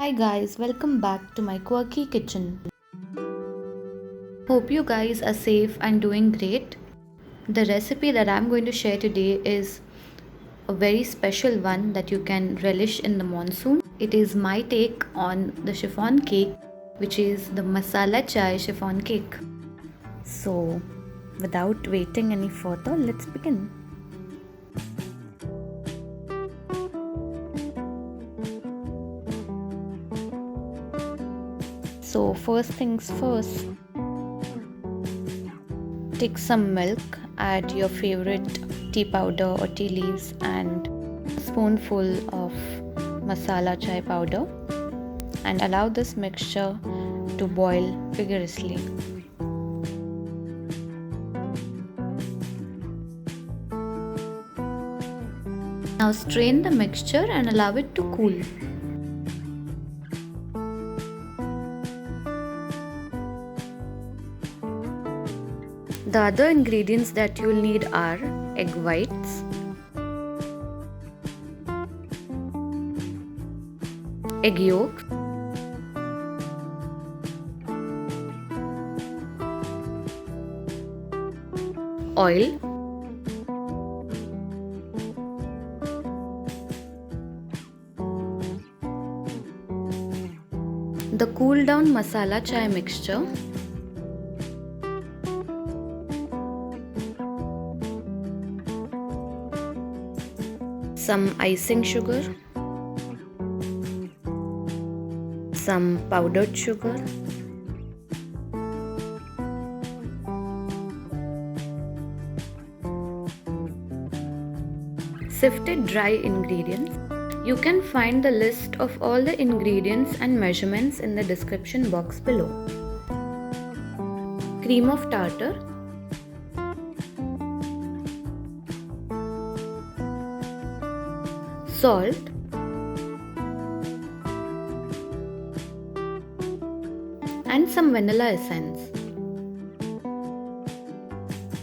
Hi guys, welcome back to my quirky kitchen. Hope you guys are safe and doing great. The recipe that I'm going to share today is a very special one that you can relish in the monsoon. It is my take on the chiffon cake, which is the Masala Chai Chiffon Cake. So, without waiting any further, let's begin. So, first things first, take some milk, add your favorite tea powder or tea leaves and a spoonful of masala chai powder and allow this mixture to boil vigorously. Now strain the mixture and allow it to cool. The other ingredients that you'll need are egg whites, egg yolk, oil, the cool down masala chai mixture, some icing sugar, some powdered sugar, sifted dry ingredients. You can find the list of all the ingredients and measurements in the description box below. Cream of tartar, salt, and some vanilla essence.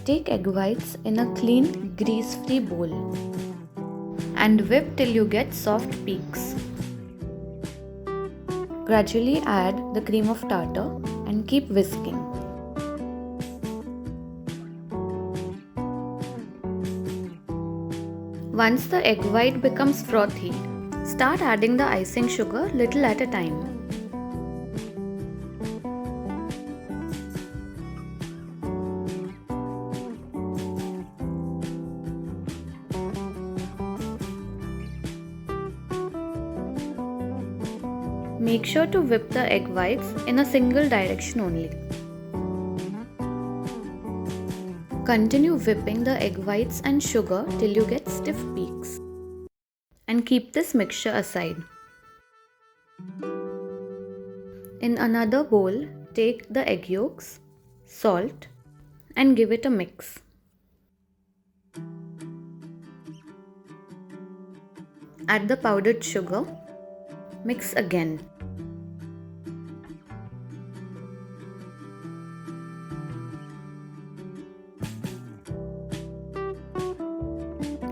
Take egg whites in a clean, grease-free bowl and whip till you get soft peaks. Gradually add the cream of tartar and keep whisking. Once the egg white becomes frothy, start adding the icing sugar little at a time. Make sure to whip the egg whites in a single direction only. Continue whipping the egg whites and sugar till you get stiff peaks. And keep this mixture aside. In another bowl, take the egg yolks, salt, and give it a mix. Add the powdered sugar. Mix again.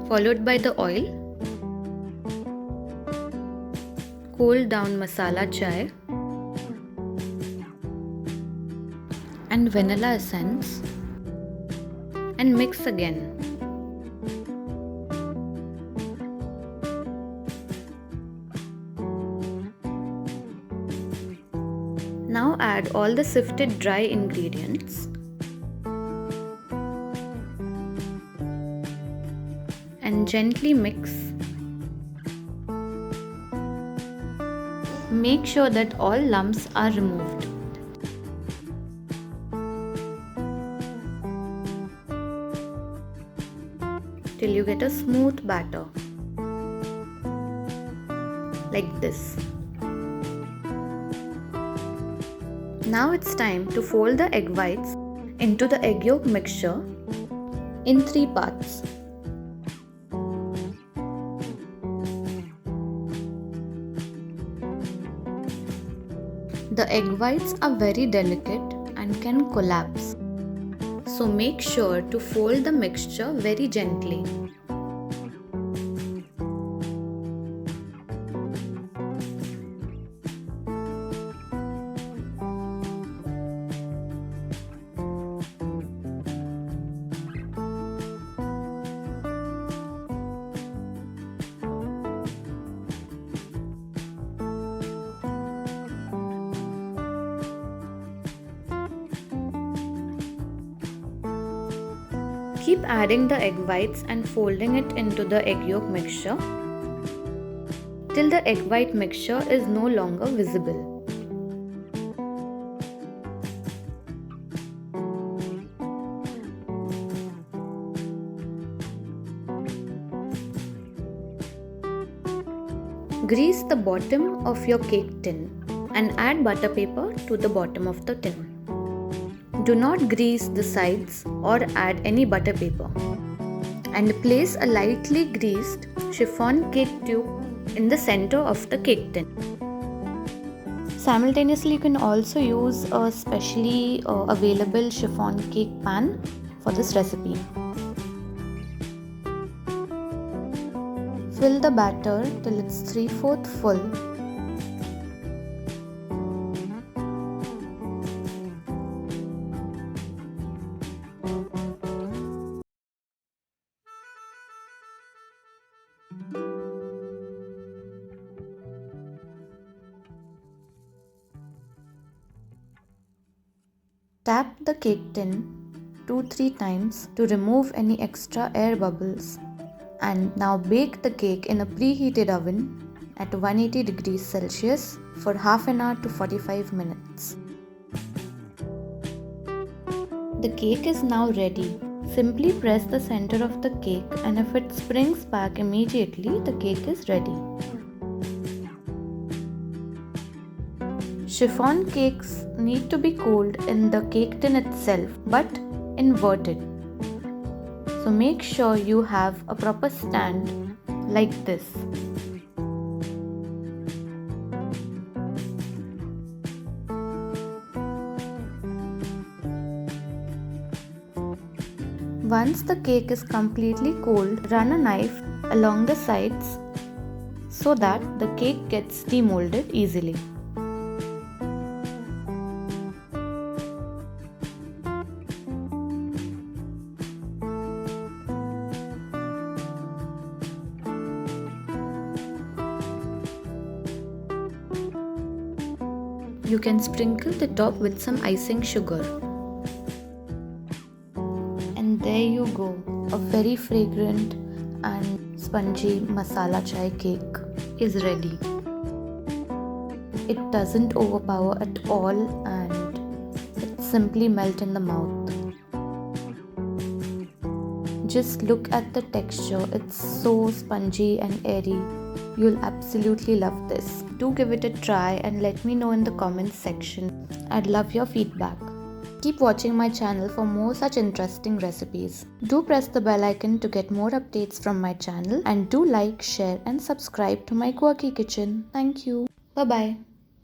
Followed by the oil. Cool down masala chai and vanilla essence and mix again. Now add all the sifted dry ingredients and gently mix. Make sure that all lumps are removed. Till you get a smooth batter. Like this. Now it's time to fold the egg whites into the egg yolk mixture in 3 parts. The egg whites are very delicate and can collapse. So make sure to fold the mixture very gently. Keep adding the egg whites and folding it into the egg yolk mixture till the egg white mixture is no longer visible. Grease the bottom of your cake tin and add butter paper to the bottom of the tin. Do not grease the sides or add any butter paper. And place a lightly greased chiffon cake tube in the center of the cake tin. Simultaneously, you can also use a specially available chiffon cake pan for this recipe. Fill the batter till it's 3/4 full. Tap the cake tin 2-3 times to remove any extra air bubbles. And now bake the cake in a preheated oven at 180 degrees Celsius for half an hour to 45 minutes. The cake is now ready. Simply press the center of the cake, and if it springs back immediately, the cake is ready. Chiffon cakes need to be cooled in the cake tin itself, but inverted. So make sure you have a proper stand like this. Once the cake is completely cooled, run a knife along the sides so that the cake gets demolded easily. You can sprinkle the top with some icing sugar. And there you go, a very fragrant and spongy masala chai cake is ready. It doesn't overpower at all and it simply melts in the mouth. Just look at the texture, it's so spongy and airy. You'll absolutely love this. Do give it a try and let me know in the comments section. I'd love your feedback. Keep watching my channel for more such interesting recipes. Do press the bell icon to get more updates from my channel, and do like, share and subscribe to My Quirky Kitchen. Thank you. Bye bye.